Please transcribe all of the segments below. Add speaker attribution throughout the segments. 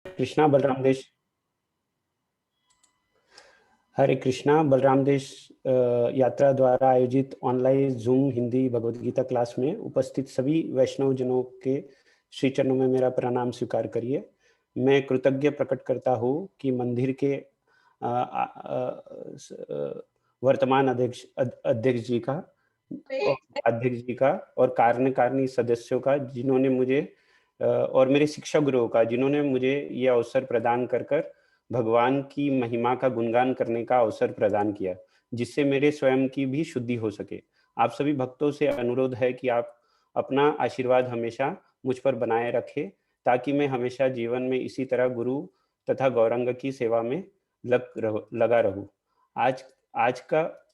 Speaker 1: कृष्णा बलराम देश। हरे कृष्णा बलराम देश यात्रा द्वारा आयोजित online zoom Hindi Bhagavad Gita class में उपस्थित सभी वैष्णव जनों के श्री चरणों में मेरा प्रणाम स्वीकार करिए। मैं कृतज्ञ प्रकट करता हूँ कि मंदिर के वर्तमान अध्यक्ष जी का और अध्यक्ष जी का और कार्यकारिणी सदस्यों का जिन्होंने मुझे और मेरे शिक्षा गुरुओं का जिन्होंने मुझे ये अवसर प्रदान कर भगवान की महिमा का गुणगान करने का अवसर प्रदान किया, जिससे मेरे स्वयं की भी शुद्धि हो सके। आप सभी भक्तों से अनुरोध है कि आप अपना आशीर्वाद हमेशा मुझ पर बनाए रखें, ताकि मैं हमेशा जीवन में इसी तरह गुरु तथा गौरंग की सेवा में लगा रहूं। आज आज का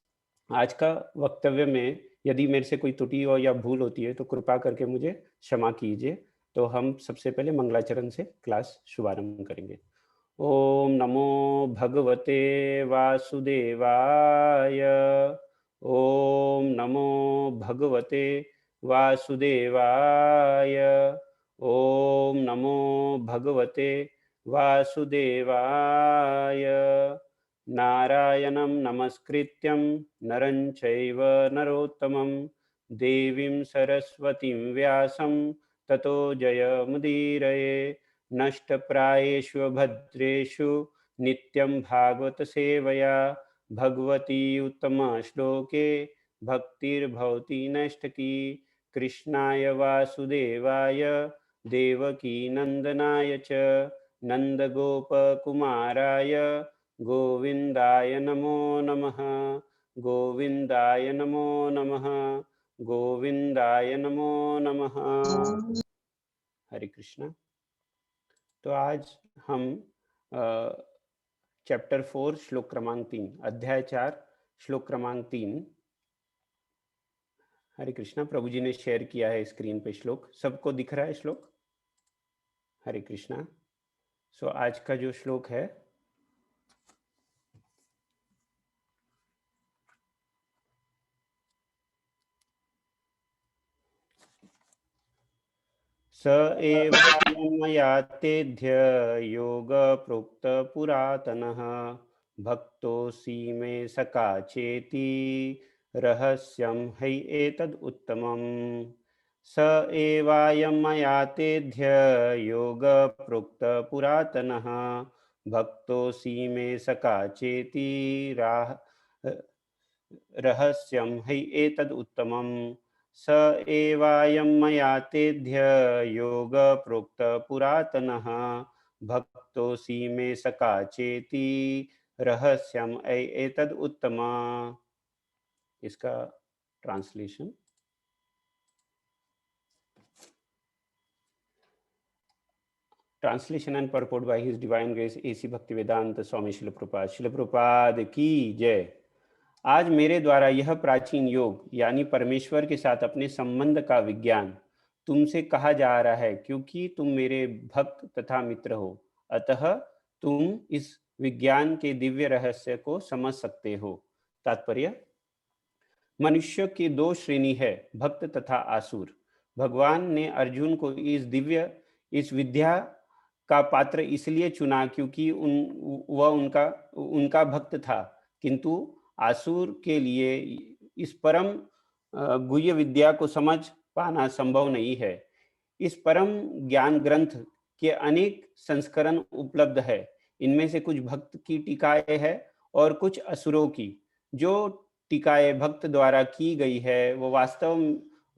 Speaker 1: आज का वक्तव्य में यदि मेरे से कोई त्रुटि हो या भूल होती है तो कृपा करके मुझे क्षमा कीजिए। तो हम सबसे पहले मंगलाचरण से क्लास शुभारंभ करेंगे। ओम नमो भगवते वासुदेवाय। ओम नमो भगवते वासुदेवाय। ओम नमो भगवते वासुदेवाय। नारायणं नमस्कृत्यं नरं चैव नरोत्तमं देवीं सरस्वतीं व्यासं ततो जयमुदीरये। नष्टप्रायेषु भद्रेषु नित्यं भागवत सेवया भगवती उत्तम श्लोके भक्तिर्भवति नष्टकी। कृष्णाय वासुदेवाय देवकी नंदनाय च नंदगोपकुमाराय गोविंदाय नमो नमः। गोविंदाय नमो नमः। गोविंदाय नमो नमः। हरे कृष्णा। तो आज हम चैप्टर 4 श्लोक क्रमांक 3 अध्याय 4 श्लोक क्रमांक 3। हरे कृष्णा। प्रभु जी ने शेयर किया है स्क्रीन पे श्लोक, सबको दिख रहा है श्लोक? हरे कृष्णा। सो आज का जो श्लोक है स एव मया तेध्य योग प्रोक्त पुरातनः भक्तोऽसि मे सखा चेति रहस्यं है एतद् उत्तमम्। स एवायं मया तेध्य योग प्रोक्त पुरातनः भक्तोऽसि मे सखा चेति रहस्यं है एतद् उत्तमम्। स एवायं मया तेध्य योग प्रोक्त पुरातनः भक्तोऽसि मे सखा चेति रहस्यम एतद् उत्तम। इसका translation. Translation and purport by his divine grace AC Bhaktivedanta Swami Srila Prabhupada. शिल प्रभुपाद की जय। आज मेरे द्वारा यह प्राचीन योग यानी परमेश्वर के साथ अपने संबंध का विज्ञान तुमसे कहा जा रहा है, क्योंकि तुम मेरे भक्त तथा मित्र हो। अतः तुम इस विज्ञान के दिव्य रहस्य को समझ सकते हो। तात्पर्य: मनुष्य की दो श्रेणी है, भक्त तथा आसुर। भगवान ने अर्जुन को इस विद्या का पात्र इसलिए चुना क्योंकि वह उनका भक्त था, किंतु आसुर के लिए इस परम गुह्य विद्या को समझ पाना संभव नहीं है। इस परम ज्ञान ग्रंथ के अनेक संस्करण उपलब्ध है। इनमें से कुछ भक्त की टीकाएं है और कुछ असुरों की। जो टीकाएं भक्त द्वारा की गई है वो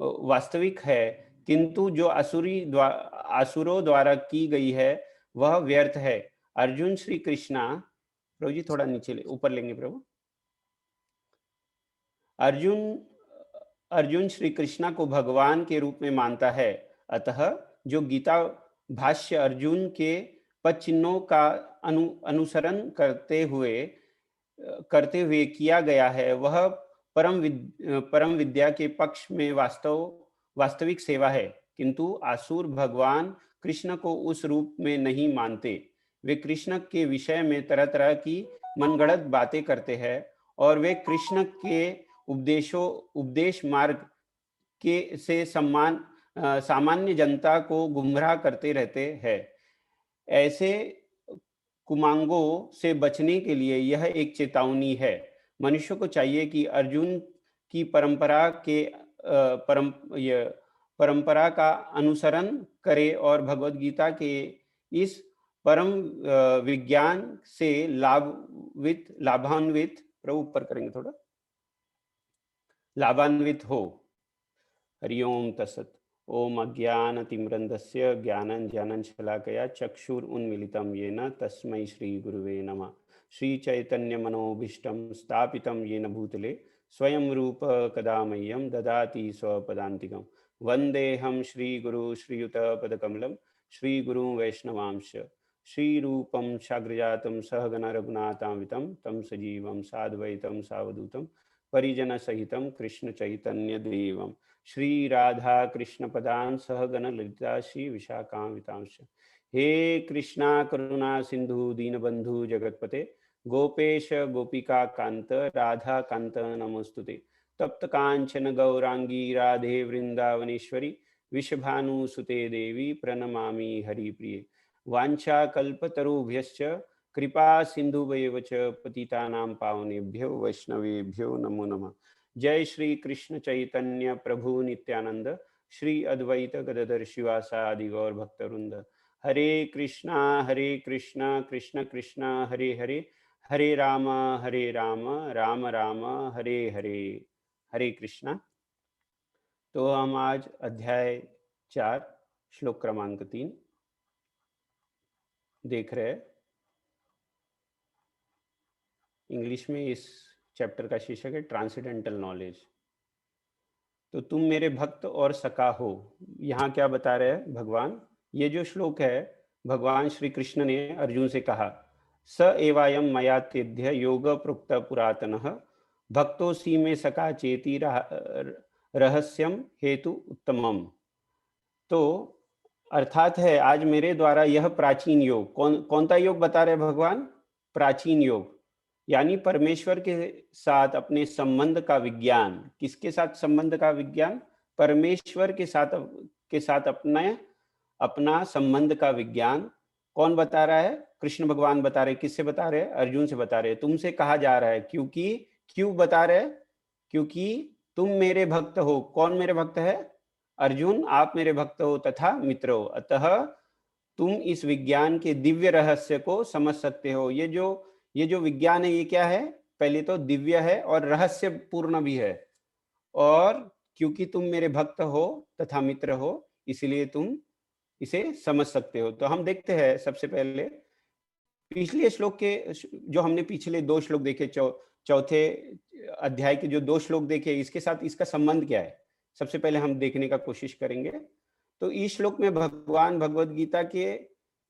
Speaker 1: वास्तविक है, किंतु जो असुरों द्वारा की गई है वह व्यर्थ है। अर्जुन श्री कृष्णा, प्रभु जी थोड़ा नीचे ऊपर लेंगे प्रभु। अर्जुन श्री कृष्णा को भगवान के रूप में मानता है। अतः जो गीता भाष्य अर्जुन के पद चिन्हों का अनुसरण करते हुए किया गया है, वह परम विद्या के पक्ष में वास्तविक सेवा है। किंतु आसुर भगवान कृष्ण को उस रूप में नहीं मानते। वे कृष्ण के विषय में तरह तरह की मनगढ़ंत बातें करते हैं और वे कृष्ण के उपदेश मार्ग से सामान्य जनता को गुमराह करते रहते हैं। ऐसे कुमांगों से बचने के लिए यह एक चेतावनी है। मनुष्य को चाहिए कि अर्जुन की परंपरा का अनुसरण करे और भगवत गीता के इस परम विज्ञान से लाभान्वित प्रभु ऊपर करेंगे थोड़ा, लाभान्वित हो। हरि ओम तत्सत। ओम अज्ञानतिमिरन्धस्य ज्ञानञ्जनशलाकया चक्षुरुन्मीलितं येन तस्मै श्रीगुरुवे नमः। श्रीचैतन्यमनोभीष्टं स्थापितं येन भूतले स्वयं रूप कदा मह्यं ददाति स्वपदान्तिकं। वन्देऽहं श्रीगुरु श्रीयुतपदकमलं श्रीगुरुं वैष्णवांश। श्रीरूपं साग्रजातं सहगण रघुनाथान्वितं तं सजीवं साद्वैतं सावधूतं परिजनसहितं कृष्ण चैतन्य देवं श्री राधा कृष्ण पदान सहगण ललिता श्री विशाखान्वितांश। हे कृष्णा करुणा सिंधु दीनबंधु जगतपते गोपेश गोपिका कांत राधा कांत नमोस्तुते। तप्त कांचन गौरांगी राधे वृंदावनेश्वरी विषभानुसुते देवी प्रणमामि हरिप्रिये। वाञ्छा कल्पतरुभ्यश्च कृपा सिंधुभ्येव च पतितानां पावनेभ्यो वैष्णवेभ्यो नमो नमः। जय श्री कृष्ण चैतन्य प्रभु नित्यानंद श्री अद्वैत गदाधर शिवासादि गौर भक्तवृंद। हरे कृष्णा कृष्ण कृष्णा हरे हरे हरे राम राम राम हरे हरे। हरे कृष्णा। तो हम आज अध्याय 4 श्लोक क्रमांक 3 देख रहे हैं। इंग्लिश में इस चैप्टर का शीर्षक है ट्रांसेंडेंटल नॉलेज। तो तुम मेरे भक्त और सखा हो। यहाँ क्या बता रहे हैं भगवान? ये जो श्लोक है, भगवान श्री कृष्ण ने अर्जुन से कहा, स एवायम मया तेद्य योग प्रोक्त पुरातनः भक्तोसी में सखा चेती रहस्यम हेतु उत्तमम। तो अर्थात है आज मेरे द्वारा यह प्राचीन योग, कौन सा योग बता रहे भगवान? प्राचीन योग, यानी परमेश्वर के साथ अपने संबंध का विज्ञान। किसके साथ संबंध का विज्ञान? परमेश्वर के साथ अपना संबंध का विज्ञान कौन बता रहा है? कृष्ण भगवान बता रहे। किससे बता रहे? अर्जुन से बता रहे। तुमसे कहा जा रहा है क्यों बता रहे? क्योंकि तुम मेरे भक्त हो। कौन मेरे भक्त है? अर्जुन, आप मेरे भक्त हो तथा मित्र हो, अतः तुम इस विज्ञान के दिव्य रहस्य को समझ सकते हो। ये जो विज्ञान है, ये क्या है? पहले तो दिव्य है और रहस्य पूर्ण भी है। और क्योंकि तुम मेरे भक्त हो तथा मित्र हो, इसलिए तुम इसे समझ सकते हो। तो हम देखते हैं सबसे पहले पिछले श्लोक के, जो हमने पिछले 2 श्लोक देखे, चौथे अध्याय के जो 2 श्लोक देखे, इसके साथ इसका संबंध क्या है सबसे पहले हम देखने का कोशिश करेंगे। तो इस श्लोक में भगवान भगवत गीता के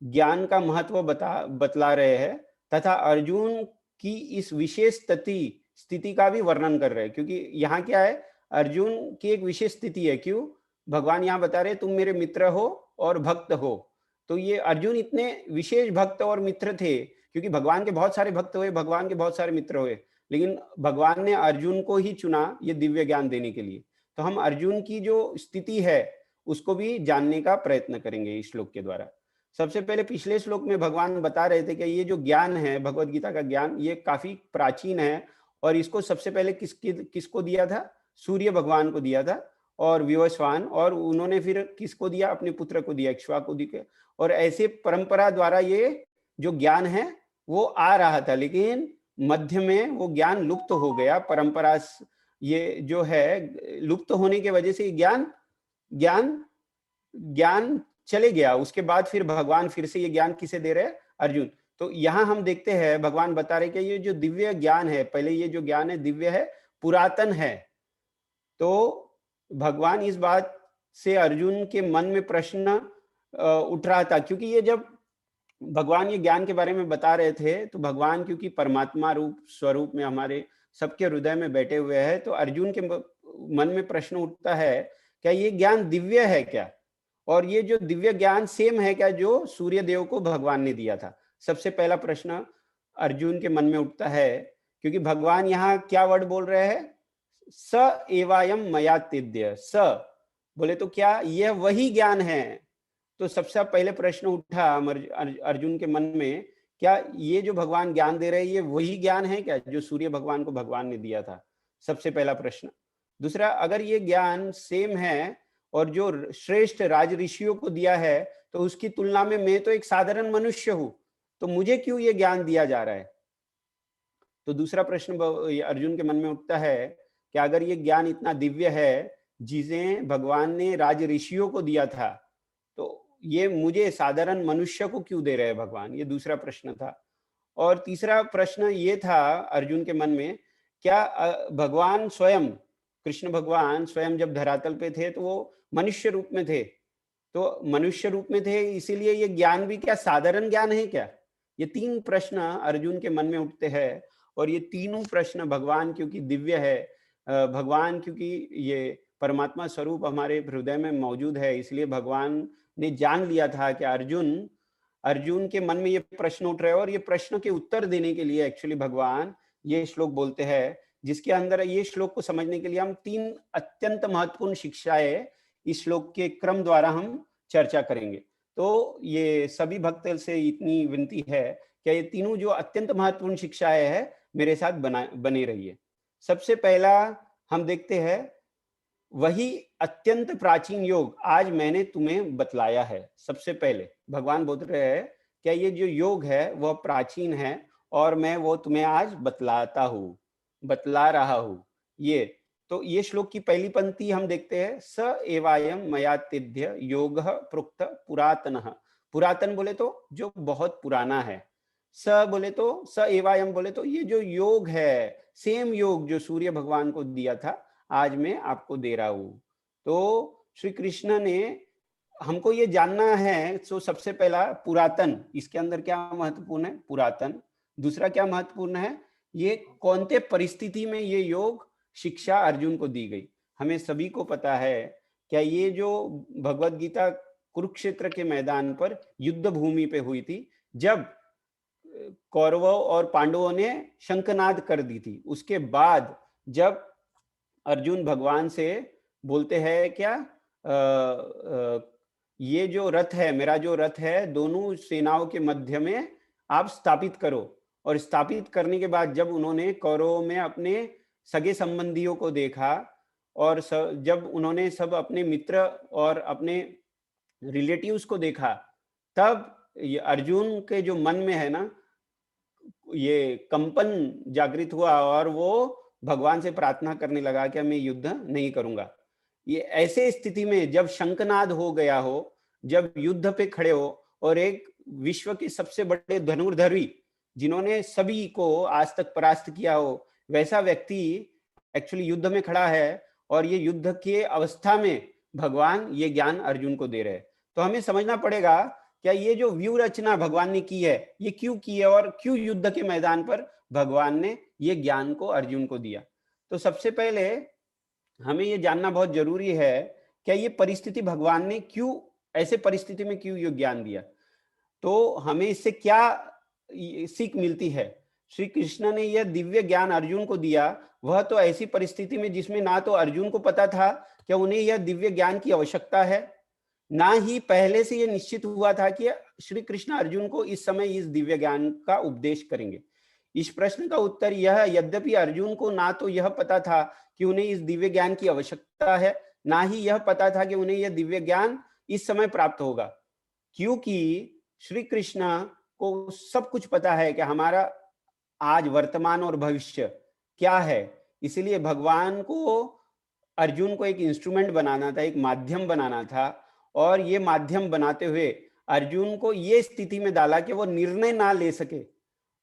Speaker 1: ज्ञान का महत्व बतला रहे हैं तथा अर्जुन की इस विशेष स्थिति का भी वर्णन कर रहे हैं। क्योंकि यहाँ क्या है? अर्जुन की एक विशेष स्थिति है। क्यों? भगवान यहाँ बता रहे तुम मेरे मित्र हो और भक्त हो। तो ये अर्जुन इतने विशेष भक्त और मित्र थे, क्योंकि भगवान के बहुत सारे भक्त हुए, भगवान के बहुत सारे मित्र हुए, लेकिन भगवान ने अर्जुन को ही चुना ये दिव्य ज्ञान देने के लिए। तो हम अर्जुन की जो स्थिति है उसको भी जानने का प्रयत्न करेंगे इस श्लोक के द्वारा। सबसे पहले पिछले श्लोक में भगवान बता रहे थे कि ये जो ज्ञान है, भगवत गीता का ज्ञान, ये काफी प्राचीन है और इसको सबसे पहले किसको दिया था? सूर्य भगवान को दिया था और विवस्वान, और उन्होंने फिर किसको दिया? अपने पुत्र को दिया, इक्ष्वाकु को। और ऐसे परंपरा द्वारा ये जो ज्ञान है वो आ रहा था, लेकिन मध्य में वो ज्ञान लुप्त हो गया। परंपरा ये जो है लुप्त होने की वजह से ज्ञान चले गया। उसके बाद फिर भगवान फिर से ये ज्ञान किसे दे रहे हैं? अर्जुन। तो यहाँ हम देखते हैं भगवान बता रहे कि ये जो दिव्य ज्ञान है, पहले ये जो ज्ञान है दिव्य है, पुरातन है। तो भगवान इस बात से अर्जुन के मन में प्रश्न उठ रहा था, क्योंकि ये जब भगवान ये ज्ञान के बारे में बता रहे थे तो भगवान क्योंकि परमात्मा रूप स्वरूप में हमारे सबके हृदय में बैठे हुए हैं, तो अर्जुन के मन में प्रश्न उठता है, क्या ये ज्ञान दिव्य है क्या? और ये जो दिव्य ज्ञान सेम है क्या जो सूर्य देव को भगवान ने दिया था? सबसे पहला प्रश्न अर्जुन के मन में उठता है, क्योंकि भगवान यहाँ क्या वर्ड बोल रहे हैं? स एवायम मया तेद्य। स बोले तो क्या? यह वही ज्ञान है, तो सबसे पहले प्रश्न उठा अर्जुन के मन में, क्या ये जो भगवान ज्ञान दे रहे हैं ये वही ज्ञान है क्या जो सूर्य भगवान को भगवान ने दिया था? सबसे पहला प्रश्न। दूसरा, अगर ये ज्ञान सेम है और जो श्रेष्ठ राज ऋषियों को दिया है, तो उसकी तुलना में मैं तो एक साधारण मनुष्य हूं, तो मुझे क्यों ये ज्ञान दिया जा रहा है? तो दूसरा प्रश्न अर्जुन के मन में उठता है कि अगर ये ज्ञान इतना दिव्य है जिसे भगवान ने राज ऋषियों को दिया था, तो ये मुझे साधारण मनुष्य को क्यों दे रहे हैं भगवान? ये दूसरा प्रश्न था। और तीसरा प्रश्न ये था अर्जुन के मन में, क्या भगवान स्वयं, कृष्ण भगवान स्वयं जब धरातल पे थे तो वो मनुष्य रूप में थे, तो मनुष्य रूप में थे इसीलिए ये ज्ञान भी क्या साधारण ज्ञान है क्या? ये तीन प्रश्न अर्जुन के मन में उठते हैं, और ये तीनों प्रश्न भगवान क्योंकि दिव्य है, भगवान क्योंकि ये परमात्मा स्वरूप हमारे हृदय में मौजूद है, इसलिए भगवान ने जान लिया था कि अर्जुन अर्जुन के मन में ये प्रश्न उठ रहे हैं, और ये प्रश्न के उत्तर देने के लिए एक्चुअली भगवान ये श्लोक बोलते हैं, जिसके अंदर ये श्लोक को समझने के लिए हम तीन अत्यंत महत्वपूर्ण शिक्षाएं इस श्लोक के क्रम द्वारा हम चर्चा करेंगे। तो ये सभी भक्त से इतनी विनती है कि ये तीनों जो अत्यंत महत्वपूर्ण शिक्षाएं हैं मेरे साथ बने रहिए। सबसे पहला हम देखते हैं, वही अत्यंत प्राचीन योग आज मैंने तुम्हें बतलाया है। सबसे पहले भगवान बोल रहे हैं क्या ये जो योग है वह प्राचीन है और मैं वो तुम्हें आज बतला रहा हूं। ये तो ये श्लोक की पहली पंक्ति हम देखते हैं, स एवायम मयातिध्य योग प्रोक्त पुरातन। पुरातन बोले तो जो बहुत पुराना है, स बोले तो स एवायम बोले तो ये जो योग है, सेम योग जो सूर्य भगवान को दिया था आज मैं आपको दे रहा हूं। तो श्री कृष्ण ने हमको ये जानना है, तो सबसे पहला पुरातन, इसके अंदर क्या महत्वपूर्ण है? पुरातन। दूसरा क्या महत्वपूर्ण है? ये कौन से परिस्थिति में ये योग शिक्षा अर्जुन को दी गई। हमें सभी को पता है क्या ये जो भगवत गीता कुरुक्षेत्र के मैदान पर युद्ध भूमि पे हुई थी, जब कौरवों और पांडवों ने शंखनाद कर दी थी। उसके बाद जब अर्जुन भगवान से बोलते हैं क्या, ये जो रथ है, मेरा जो रथ है, दोनों सेनाओं के मध्य में आप स्थापित करो। और स्थापित करने के बाद जब उन्होंने कौरवों में अपने सगे संबंधियों को देखा, और जब उन्होंने सब अपने मित्र और अपने रिलेटिव्स को देखा, तब ये अर्जुन के जो मन में है ना, ये कंपन जागृत हुआ और वो भगवान से प्रार्थना करने लगा कि मैं युद्ध नहीं करूंगा। ये ऐसे स्थिति में जब शंखनाद हो गया हो, जब युद्ध पे खड़े हो, और एक विश्व के सबसे बड़े धनुर्धरी जिन्होंने सभी को आज तक परास्त किया हो, वैसा व्यक्ति एक्चुअली युद्ध में खड़ा है, और ये युद्ध के अवस्था में भगवान ये ज्ञान अर्जुन को दे रहे। तो हमें समझना पड़ेगा क्या ये जो व्यू रचना भगवान ने की है ये क्यों की है, और क्यों युद्ध के मैदान पर भगवान ने ये ज्ञान को अर्जुन को दिया। तो सबसे पहले हमें ये जानना बहुत जरूरी है क्या ये परिस्थिति भगवान ने क्यों, ऐसे परिस्थिति में क्यों ये ज्ञान दिया। तो हमें इससे क्या सीख मिलती है? श्री कृष्ण ने यह दिव्य ज्ञान अर्जुन को दिया, वह तो ऐसी परिस्थिति में जिसमें ना तो अर्जुन को पता था कि उन्हें यह दिव्य ज्ञान की आवश्यकता है, ना ही पहले से यह निश्चित हुआ था कि श्री कृष्ण अर्जुन को इस समय इस दिव्य ज्ञान का उपदेश करेंगे। इस प्रश्न का उत्तर यह, यद्यपि अर्जुन को ना तो यह पता था कि उन्हें इस दिव्य ज्ञान की आवश्यकता है, ना ही यह पता था कि उन्हें यह दिव्य ज्ञान इस समय प्राप्त होगा, क्योंकि श्री कृष्ण को सब कुछ पता है कि हमारा आज वर्तमान और भविष्य क्या है। इसलिए भगवान को अर्जुन को एक इंस्ट्रूमेंट बनाना था, एक माध्यम बनाना था, और ये माध्यम बनाते हुए अर्जुन को ये स्थिति में डाला कि वो निर्णय ना ले सके,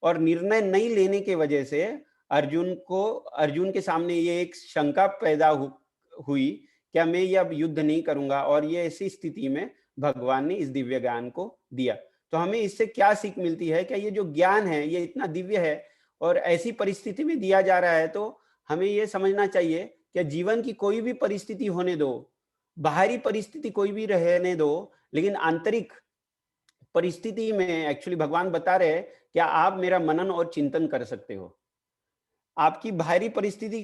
Speaker 1: और निर्णय नहीं लेने के वजह से अर्जुन के सामने ये एक शंका पैदा हुई क्या मैं ये अब युद्ध नहीं करूंगा, और ये ऐसी स्थिति में भगवान ने इस दिव्य ज्ञान को दिया। तो हमें इससे क्या सीख मिलती है? क्या ये जो ज्ञान है ये इतना दिव्य है और ऐसी परिस्थिति में दिया जा रहा है, तो हमें ये समझना चाहिए कि जीवन की कोई भी परिस्थिति होने दो, बाहरी परिस्थिति कोई भी रहने दो, लेकिन आंतरिक परिस्थिति में एक्चुअली भगवान बता रहे हैं क्या आप मेरा मनन और चिंतन कर सकते हो। आपकी बाहरी परिस्थिति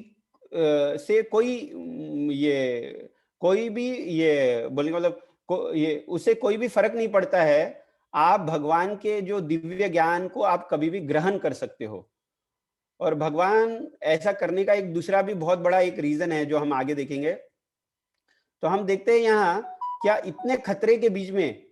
Speaker 1: से कोई भी ये बोलने मतलब ये उससे कोई भी फर्क नहीं पड़ता है। आप भगवान के जो दिव्य ज्ञान को आप कभी भी ग्रहण कर सकते हो। और भगवान ऐसा करने का एक दूसरा भी बहुत बड़ा एक रीजन है जो हम आगे देखेंगे। तो हम देखते हैं यहाँ क्या इतने खतरे के बीच में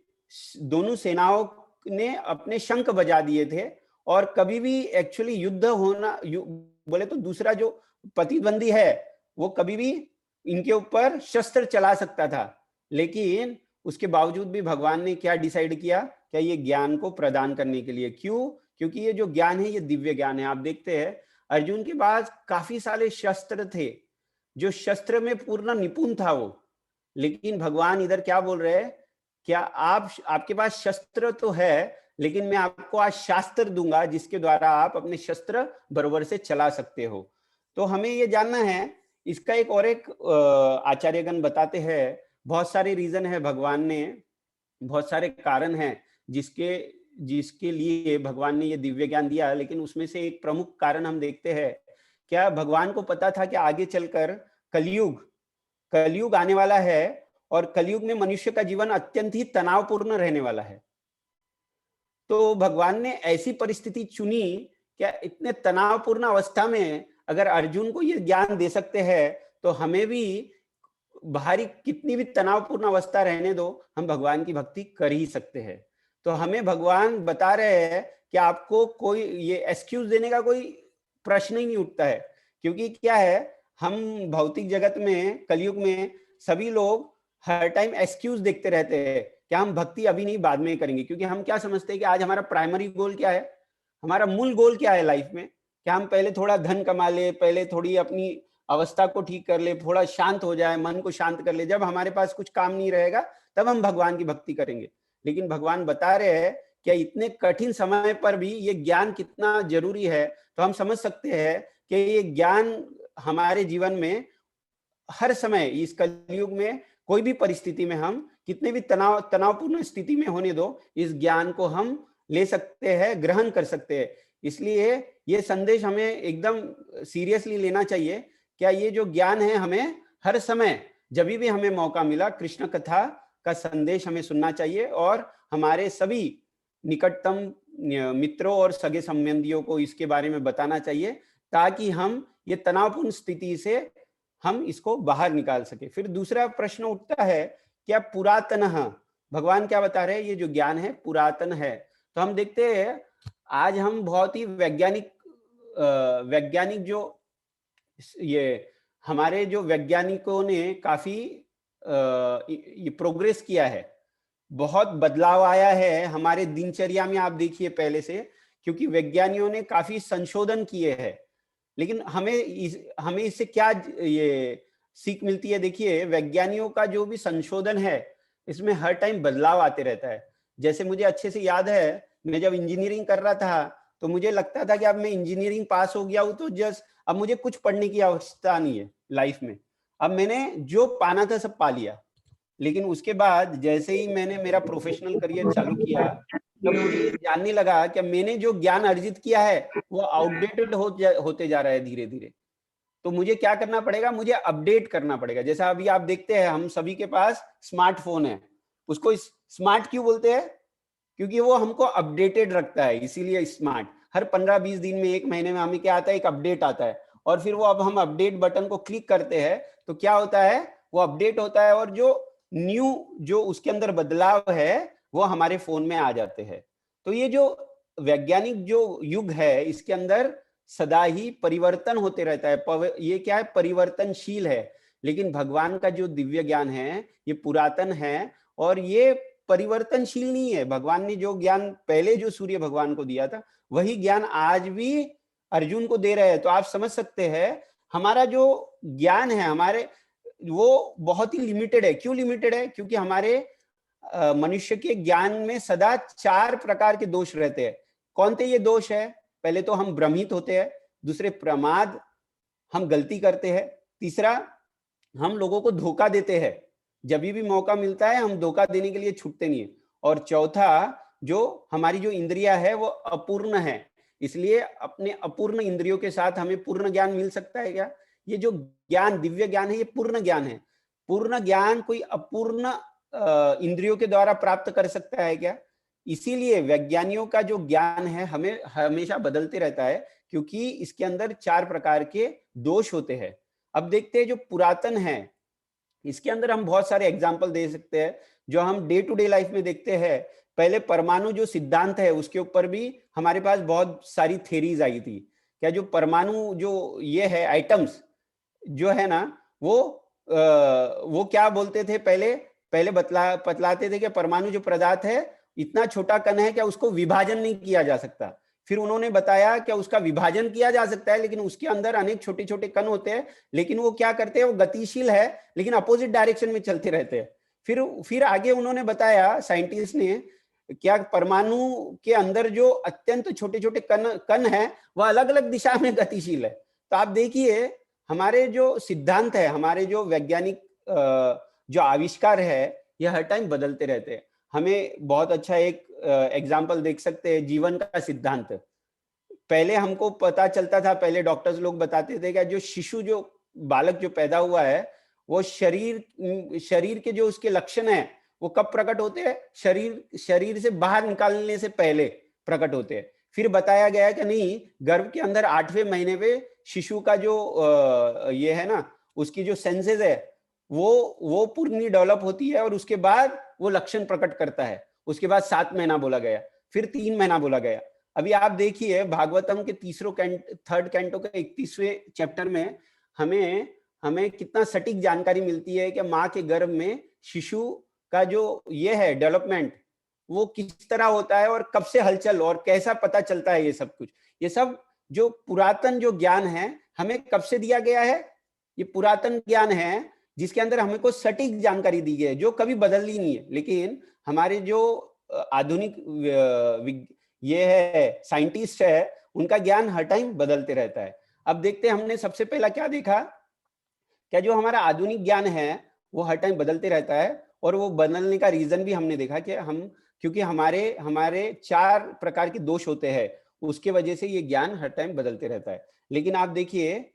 Speaker 1: दोनों सेनाओं ने अपने शंख बजा दिए थे, और कभी भी एक्चुअली युद्ध होना बोले तो दूसरा जो प्रतिद्वंदी है वो कभी भी इनके ऊपर शस्त्र चला सकता था, लेकिन उसके बावजूद भी भगवान ने क्या डिसाइड किया, क्या ये ज्ञान को प्रदान करने के लिए। क्यों? क्योंकि ये जो ज्ञान है ये दिव्य ज्ञान है। आप देखते हैं अर्जुन के पास काफी सारे शस्त्र थे, जो शस्त्र में पूर्ण निपुण था वो, लेकिन भगवान इधर क्या बोल रहे हैं, क्या आपके पास शस्त्र तो है, लेकिन मैं आपको आज शास्त्र दूंगा जिसके द्वारा आप अपने शस्त्र बरोबर से चला सकते हो। तो हमें ये जानना है। इसका एक और एक आचार्यगण बताते हैं, बहुत सारे रीजन है, भगवान ने बहुत सारे कारण हैं जिसके लिए भगवान ने ये दिव्य ज्ञान दिया, लेकिन उसमें से एक प्रमुख कारण हम देखते हैं। क्या भगवान को पता था कि आगे चलकर कलयुग आने वाला है, और कलयुग में मनुष्य का जीवन अत्यंत ही तनावपूर्ण रहने वाला है। तो भगवान ने ऐसी परिस्थिति चुनी, क्या इतने तनावपूर्ण अवस्था में अगर अर्जुन को ये ज्ञान दे सकते हैं, तो हमें भी बाहरी कितनी भी तनावपूर्ण अवस्था रहने दो, हम भगवान की भक्ति कर ही सकते हैं। तो हमें भगवान बता रहे हैं कि आपको कोई ये एक्सक्यूज देने का कोई प्रश्न ही नहीं उठता है, क्योंकि क्या है, हम भौतिक जगत में कलयुग में सभी लोग हर टाइम एक्सक्यूज देखते रहते हैं, क्या हम भक्ति अभी नहीं बाद में करेंगे, क्योंकि हम क्या समझते हैं कि आज हमारा प्राइमरी गोल क्या है, हमारा मूल गोल क्या है लाइफ में, क्या हम पहले थोड़ा धन कमा ले, पहले थोड़ी अपनी अवस्था को ठीक कर ले, थोड़ा शांत हो जाए, मन को शांत कर ले, जब हमारे पास कुछ काम नहीं रहेगा तब हम भगवान की भक्ति करेंगे। लेकिन भगवान बता रहे हैं कि इतने कठिन समय पर भी ये ज्ञान कितना जरूरी है। तो हम समझ सकते हैं कि ये ज्ञान हमारे जीवन में हर समय, इस कलयुग में कोई भी परिस्थिति में, हम कितने भी तनावपूर्ण स्थिति में होने दो, इस ज्ञान को हम ले सकते हैं, ग्रहण कर सकते हैं। इसलिए ये संदेश हमें एकदम सीरियसली लेना चाहिए। क्या ये जो ज्ञान है, हमें हर समय जब भी हमें मौका मिला कृष्ण कथा का संदेश हमें सुनना चाहिए, और हमारे सभी निकटतम मित्रों और सगे संबंधियों को इसके बारे में बताना चाहिए, ताकि हम ये तनावपूर्ण स्थिति से हम इसको बाहर निकाल सके। फिर दूसरा प्रश्न उठता है, क्या पुरातन, भगवान क्या बता रहे हैं, ये जो ज्ञान है पुरातन है। तो हम देखते हैं आज हम बहुत ही वैज्ञानिक जो ये हमारे जो वैज्ञानिकों ने काफी ये प्रोग्रेस किया है, बहुत बदलाव आया है हमारे दिनचर्या में। आप देखिए पहले से, क्योंकि वैज्ञानिकों ने काफी संशोधन किए हैं, लेकिन हमें इससे क्या ये सीख मिलती है। देखिए वैज्ञानिकों का जो भी संशोधन है, इसमें हर टाइम बदलाव आते रहता है। जैसे मुझे अच्छे से याद है, मैं जब इंजीनियरिंग कर रहा था तो मुझे लगता था कि अब मैं इंजीनियरिंग पास हो गया हूँ तो जस्ट अब मुझे कुछ पढ़ने की आवश्यकता नहीं है लाइफ में, अब मैंने जो पाना था सब पा लिया। लेकिन उसके बाद जैसे ही मैंने मेरा प्रोफेशनल करियर चालू किया, तब मुझे ये जानने लगा कि मैंने जो ज्ञान अर्जित किया है वो आउटडेटेड होते जा रहा है धीरे धीरे। तो मुझे क्या करना पड़ेगा, मुझे अपडेट करना पड़ेगा। जैसा अभी आप देखते हैं हम सभी के पास स्मार्टफोन है, उसको स्मार्ट क्यों बोलते हैं, क्योंकि वो हमको अपडेटेड रखता है, इसीलिए स्मार्ट। हर 15-20 दिन में, एक महीने में हमें क्या आता है, एक अपडेट आता है, और फिर वो अब हम अपडेट बटन को क्लिक करते हैं तो क्या होता है, वो अपडेट होता है, और जो न्यू जो उसके अंदर बदलाव है वो हमारे फोन में आ जाते हैं। तो ये जो वैज्ञानिक जो युग है, इसके अंदर सदा ही परिवर्तन होते रहता है। ये क्या है, परिवर्तनशील है। लेकिन भगवान का जो दिव्य ज्ञान है ये पुरातन है, और ये परिवर्तनशील नहीं है। भगवान ने जो ज्ञान पहले जो सूर्य भगवान को दिया था, वही ज्ञान आज भी अर्जुन को दे रहे हैं। तो आप समझ सकते हैं हमारा जो ज्ञान है हमारे, वो बहुत ही लिमिटेड है। क्यों लिमिटेड है, क्योंकि हमारे मनुष्य के ज्ञान में सदा 4 प्रकार के दोष रहते हैं। कौन से ये दोष है, पहले तो हम भ्रमित होते हैं, दूसरे प्रमाद, हम गलती करते हैं, तीसरा हम लोगों को धोखा देते हैं, जब भी मौका मिलता है हम धोखा देने के लिए छूटते नहीं है, और चौथा जो हमारी जो इंद्रिया है वो अपूर्ण है। इसलिए अपने अपूर्ण इंद्रियों के साथ हमें पूर्ण ज्ञान मिल सकता है क्या? ये जो ज्ञान दिव्य ज्ञान है ये पूर्ण ज्ञान है। पूर्ण ज्ञान कोई अपूर्ण इंद्रियों के द्वारा प्राप्त कर सकता है क्या? इसीलिए वैज्ञानिकों का जो ज्ञान है हमें हमेशा बदलते रहता है, क्योंकि इसके अंदर 4 प्रकार के दोष होते हैं। अब देखते हैं जो पुरातन है, इसके अंदर हम बहुत सारे एग्जाम्पल दे सकते हैं जो हम डे टू डे लाइफ में देखते हैं। पहले परमाणु जो सिद्धांत है उसके ऊपर भी हमारे पास बहुत सारी थेरीज आई थी। क्या जो परमाणु जो ये है आइटम्स जो है ना, वो क्या बोलते थे पहले पहले बतलाते थे कि परमाणु जो पदार्थ है इतना छोटा कण है क्या उसको विभाजन नहीं किया जा सकता। फिर उन्होंने बताया कि उसका विभाजन किया जा सकता है, लेकिन उसके अंदर अनेक छोटे छोटे कण होते हैं, लेकिन वो क्या करते हैं, वो गतिशील है लेकिन अपोजिट डायरेक्शन में चलते रहते हैं। फिर आगे उन्होंने बताया, साइंटिस्ट ने, क्या परमाणु के अंदर जो अत्यंत छोटे छोटे कण है वह अलग अलग दिशा में गतिशील है। तो आप देखिए हमारे जो सिद्धांत है, हमारे जो वैज्ञानिक जो आविष्कार है, यह हर टाइम बदलते रहते हैं। हमें बहुत अच्छा एक एग्जाम्पल देख सकते हैं, जीवन का सिद्धांत। पहले हमको पता चलता था, पहले डॉक्टर्स लोग बताते थे कि जो शिशु जो बालक जो पैदा हुआ है वो शरीर के जो उसके लक्षण है वो कब प्रकट होते हैं, शरीर से बाहर निकालने से पहले प्रकट होते हैं। फिर बताया गया कि नहीं, गर्भ के अंदर 8वें महीने पे शिशु का जो ये है ना, उसकी जो सेंसेस है वो पूरी डेवलप होती है और उसके बाद वो लक्षण प्रकट करता है। उसके बाद 7 महीना बोला गया, फिर 3 महीना बोला गया। अभी आप देखिए भागवतम के थर्ड कैंटो के 31वें चैप्टर में हमें कितना सटीक जानकारी मिलती है कि माँ के गर्भ में शिशु का जो ये है डेवलपमेंट वो किस तरह होता है और कब से हलचल और कैसा पता चलता है। ये सब कुछ, ये सब जो पुरातन जो ज्ञान है हमें कब से दिया गया है, ये पुरातन ज्ञान है जिसके अंदर हमें को सटीक जानकारी दी गई है जो कभी बदलनी नहीं है। लेकिन हमारे जो आधुनिक ये है साइंटिस्ट है, उनका ज्ञान हर टाइम बदलते रहता है। अब देखते हैं, हमने सबसे पहला क्या देखा, क्या जो हमारा आधुनिक ज्ञान है वो हर टाइम बदलते रहता है। और वो बदलने का रीजन भी हमने देखा कि क्योंकि हमारे 4 प्रकार के दोष होते हैं, उसके वजह से ये ज्ञान हर टाइम बदलते रहता है। लेकिन आप देखिए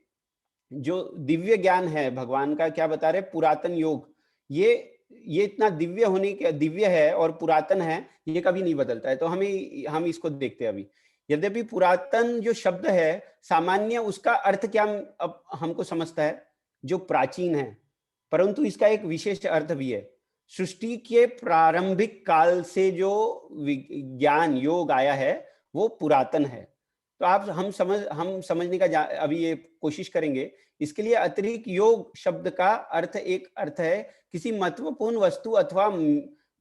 Speaker 1: जो दिव्य ज्ञान है भगवान का, क्या बता रहे, पुरातन योग, ये इतना दिव्य है और पुरातन है, ये कभी नहीं बदलता है। तो हम इसको देखते हैं अभी। यद्यपि पुरातन जो शब्द है सामान्य उसका अर्थ क्या अब हमको समझता है, जो प्राचीन है, परंतु इसका एक विशेष अर्थ भी है। सृष्टि के प्रारंभिक काल से जो ज्ञान योग आया है वो पुरातन है। तो हम समझने का अभी ये कोशिश करेंगे। इसके लिए अतिरिक्त योग शब्द का एक अर्थ है किसी महत्वपूर्ण वस्तु अथवा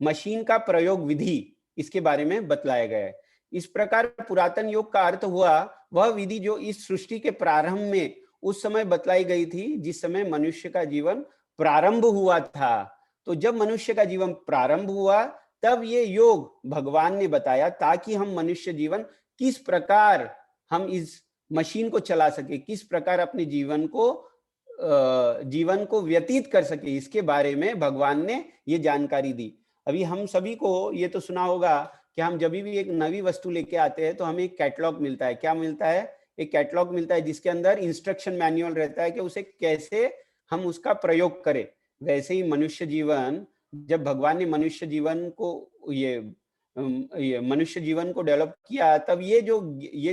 Speaker 1: मशीन का प्रयोग विधि, इसके बारे में बतलाया गया है। इस प्रकार पुरातन योग का अर्थ हुआ वह विधि जो इस सृष्टि के प्रारंभ में उस समय बतलाई गई थी जिस समय मनुष्य का जीवन प्रारंभ हुआ था। तो जब मनुष्य का जीवन प्रारंभ हुआ तब ये योग भगवान ने बताया, ताकि हम मनुष्य जीवन किस प्रकार हम इस मशीन को चला सके, किस प्रकार अपने जीवन को व्यतीत कर सके, इसके बारे में भगवान ने ये जानकारी दी। अभी हम सभी को ये तो सुना होगा कि हम जब भी एक नई वस्तु लेके आते हैं तो हमें एक कैटलॉग मिलता है। क्या मिलता है? एक कैटलॉग मिलता है जिसके अंदर इंस्ट्रक्शन मैनुअल रहता है कि उसे कैसे हम उसका प्रयोग करें। वैसे ही मनुष्य जीवन, जब भगवान ने मनुष्य जीवन को डेवलप किया, तब ये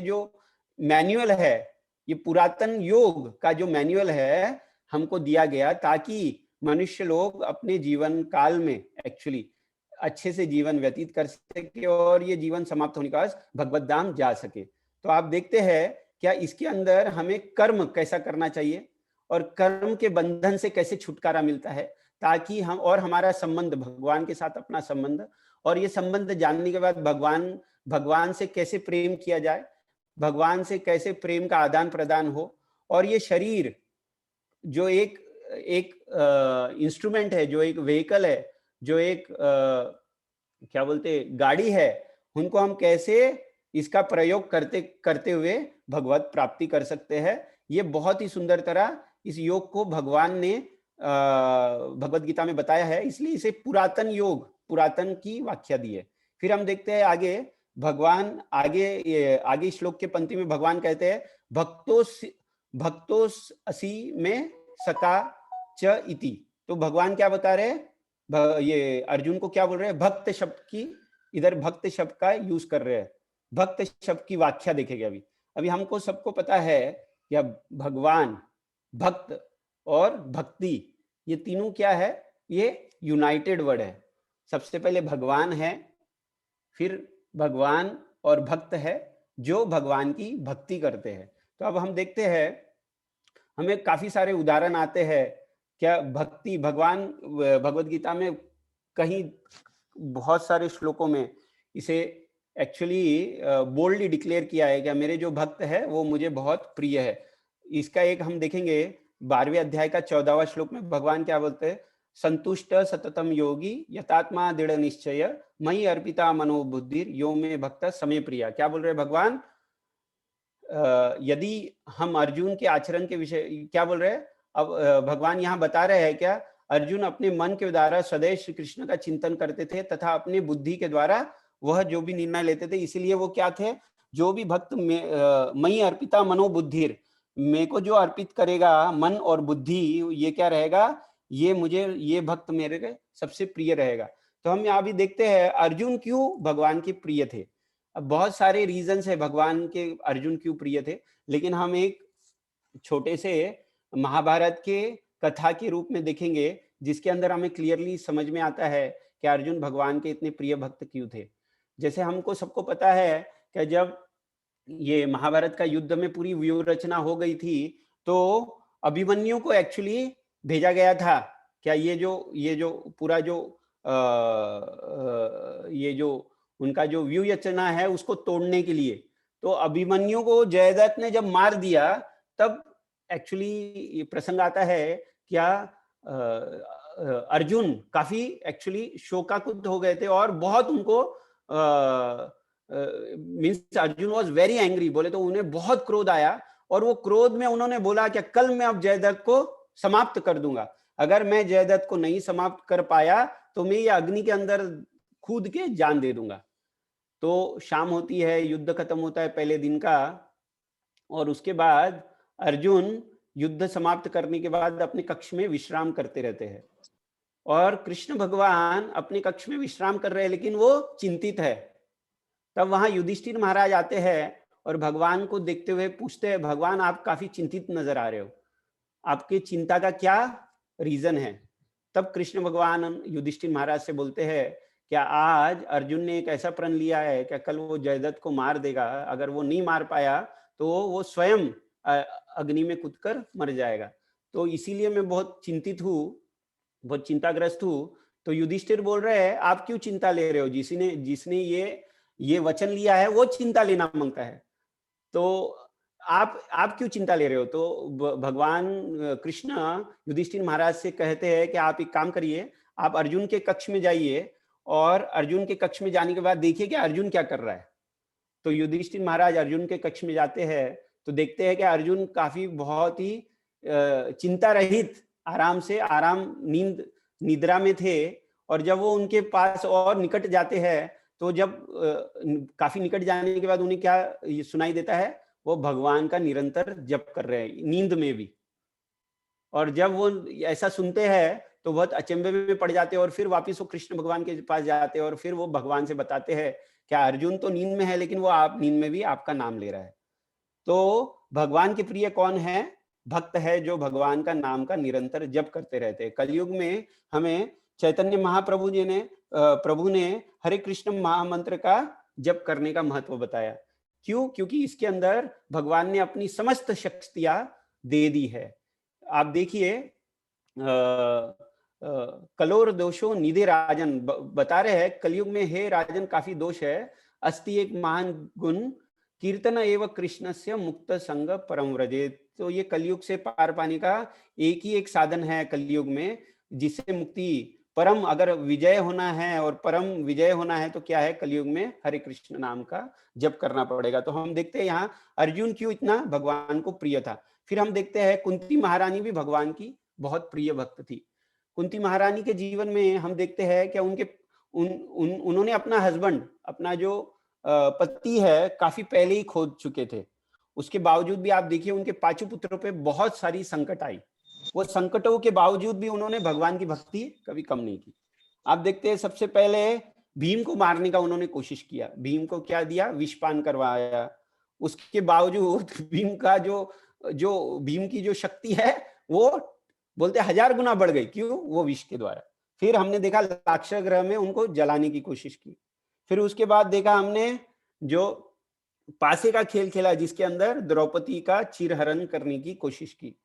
Speaker 1: जो मैनुअल है, ये पुरातन योग का जो मैनुअल है हमको दिया गया, ताकि मनुष्य लोग अपने जीवन काल में एक्चुअली अच्छे से जीवन व्यतीत कर सके और ये जीवन समाप्त होने के बाद भगवत धाम जा सके। तो आप देखते हैं क्या इसके अंदर हमें कर्म कैसा करना चाहिए और कर्म के बंधन से कैसे छुटकारा मिलता है, ताकि हम और हमारा संबंध भगवान के साथ अपना संबंध, और ये संबंध जानने के बाद भगवान से कैसे प्रेम किया जाए, भगवान से कैसे प्रेम का आदान प्रदान हो, और ये शरीर जो एक इंस्ट्रूमेंट है, जो एक व्हीकल है, जो एक क्या बोलते गाड़ी है, उनको हम कैसे इसका प्रयोग करते हुए भगवत प्राप्ति कर सकते हैं। ये बहुत ही सुंदर तरह इस योग को भगवान ने भगवत गीता में बताया है, इसलिए इसे पुरातन की व्याख्या दी है। फिर हम देखते हैं आगे, भगवान आगे श्लोक के पंक्ति में भगवान कहते हैं, भक्तोस असी में सका च इति। तो भगवान क्या बता रहे हैं? ये अर्जुन को क्या बोल रहे हैं, भक्त शब्द की, इधर भक्त शब्द का यूज कर रहे हैं। भक्त शब्द की व्याख्या देखेंगे अभी। अभी हमको सबको पता है या भगवान, भक्त और भक्ति, ये तीनों क्या है, ये यूनाइटेड वर्ड है। सबसे पहले भगवान है, फिर भगवान और भक्त है जो भगवान की भक्ति करते हैं। तो अब हम देखते हैं, हमें काफी सारे उदाहरण आते हैं क्या भक्ति, भगवान भगवत गीता में कहीं बहुत सारे श्लोकों में इसे एक्चुअली बोल्डली डिक्लेयर किया है कि मेरे जो भक्त है वो मुझे बहुत प्रिय है। इसका एक हम देखेंगे 12वें अध्याय का 14वां श्लोक में भगवान क्या बोलते हैं, संतुष्ट सततम योगी यतात्मा दृढ़ निश्चय मयि अर्पिता मनोबुद्धि यो में भक्त समय प्रिया। क्या बोल रहे हैं भगवान, यदि हम अर्जुन के आचरण के विषय क्या बोल रहे हैं, अब भगवान यहाँ बता रहे हैं क्या, अर्जुन अपने मन के द्वारा सदैव श्री कृष्ण का चिंतन करते थे तथा अपने बुद्धि के द्वारा वह जो भी निर्णय लेते थे, इसीलिए वो क्या थे, जो भी भक्त मयि अर्पिता मनोबुद्धिर, मेरे को जो अर्पित करेगा मन और बुद्धि, ये क्या रहेगा, ये मुझे, ये भक्त मेरे सबसे प्रिय रहेगा। तो हम यहाँ भी देखते हैं अर्जुन क्यों भगवान के प्रिय थे। अब बहुत सारे रीजंस है भगवान के अर्जुन क्यों प्रिय थे, लेकिन हम एक छोटे से महाभारत के कथा के रूप में देखेंगे जिसके अंदर हमें क्लियरली समझ में आता है कि अर्जुन भगवान के इतने प्रिय भक्त क्यों थे। जैसे हमको सबको पता है कि जब ये महाभारत का युद्ध में पूरी व्यूह रचना हो गई थी तो अभिमन्यु को एक्चुअली भेजा गया था क्या, ये जो पूरा जो ये जो उनका जो व्यूह रचना है उसको तोड़ने के लिए। तो अभिमन्यु को जयद्रथ ने जब मार दिया तब एक्चुअली ये प्रसंग आता है क्या, अर्जुन काफी एक्चुअली शोकाकुल हो गए थे और बहुत उनको means Arjun was very angry, बोले तो उन्हें बहुत क्रोध आया और वो क्रोध में उन्होंने बोला कि कल मैं अब जयद्रथ को समाप्त कर दूंगा, अगर मैं जयद्रथ को नहीं समाप्त कर पाया तो मैं ये अग्नि के अंदर कूद के जान दे दूंगा। तो शाम होती है, युद्ध खत्म होता है पहले दिन का, और उसके बाद अर्जुन युद्ध समाप्त करने के बाद अपने कक्ष में विश्राम करते रहते हैं और कृष्ण भगवान अपने कक्ष में विश्राम कर रहे हैं लेकिन वो चिंतित है। तब वहां युधिष्ठिर महाराज आते हैं और भगवान को देखते हुए पूछते हैं, भगवान आप काफी चिंतित नजर आ रहे हो, आपकी चिंता का क्या रीजन है। तब कृष्ण भगवान युधिष्ठिर महाराज से बोलते हैं, क्या आज अर्जुन ने एक ऐसा प्रण लिया है कि कल वो जयद्रथ को मार देगा, अगर वो नहीं मार पाया तो वो स्वयं अग्नि में कूदकर मर जाएगा, तो इसीलिए मैं बहुत चिंतित हूँ, बहुत चिंताग्रस्त हूँ। तो युधिष्ठिर बोल रहे हैं, आप क्यों चिंता ले रहे हो, जिसने ये वचन लिया है वो चिंता लेना मांगता है, तो आप क्यों चिंता ले रहे हो। तो भगवान कृष्ण युधिष्ठिर महाराज से कहते हैं कि आप एक काम करिए, आप अर्जुन के कक्ष में जाइए और अर्जुन के कक्ष में जाने के बाद देखिए कि अर्जुन क्या कर रहा है। तो युधिष्ठिर महाराज अर्जुन के कक्ष में जाते हैं तो देखते हैं कि अर्जुन काफी बहुत ही चिंता रहित आराम निद्रा में थे, और जब वो उनके पास और निकट जाते हैं तो जब काफी निकट जाने के बाद उन्हें क्या सुनाई देता है, वो भगवान का निरंतर जप कर रहे हैं नींद में भी। और जब वो ऐसा सुनते हैं तो बहुत अचंभे में पड़ जाते हैं और फिर वापस वो कृष्ण भगवान के पास जाते हैं और फिर वो भगवान से बताते हैं क्या अर्जुन तो नींद में है लेकिन वो आप नींद में भी आपका नाम ले रहा है। तो भगवान के प्रिय कौन है, भक्त है जो भगवान का नाम का निरंतर जप करते रहते हैं। कलयुग में हमें चैतन्य महाप्रभु जी ने प्रभु ने हरे कृष्ण महामंत्र का जप करने का महत्व बताया। क्यों, क्योंकि इसके अंदर भगवान ने अपनी समस्त शक्तियां दे दी है। आप देखिए कलोर दोषो निधे राजन बता रहे हैं, कलयुग में हे राजन काफी दोष है, अस्ति एक महान गुण कीर्तन एवं कृष्ण से मुक्त संग परम व्रजे। तो ये कलयुग से पार पाने का एक ही एक साधन है कलयुग में, जिससे मुक्ति परम अगर विजय होना है और परम विजय होना है तो क्या है, कलयुग में हरे कृष्ण नाम का जप करना पड़ेगा। तो हम देखते हैं यहाँ अर्जुन क्यों इतना भगवान को प्रिय था। फिर हम देखते हैं कुंती महारानी भी भगवान की बहुत प्रिय भक्त थी। कुंती महारानी के जीवन में हम देखते हैं कि उन्होंने अपना हस्बैंड, अपना जो पति है काफी पहले ही खो चुके थे, उसके बावजूद भी आप देखिए उनके 5 पुत्रों पे बहुत सारी संकट आई, वो संकटों के बावजूद भी उन्होंने भगवान की भक्ति कभी कम नहीं की। आप देखते हैं सबसे पहले भीम को मारने का उन्होंने कोशिश किया, भीम को क्या दिया, विषपान करवाया। उसके बावजूद भीम का जो जो भीम की जो शक्ति है वो बोलते 1000 गुना बढ़ गई। क्यों? वो विष के द्वारा। फिर हमने देखा लाक्षागृह में उनको जलाने की कोशिश की। फिर उसके बाद देखा हमने जो पासे का खेल खेला जिसके अंदर द्रौपदी का चीरहरण करने की कोशिश की।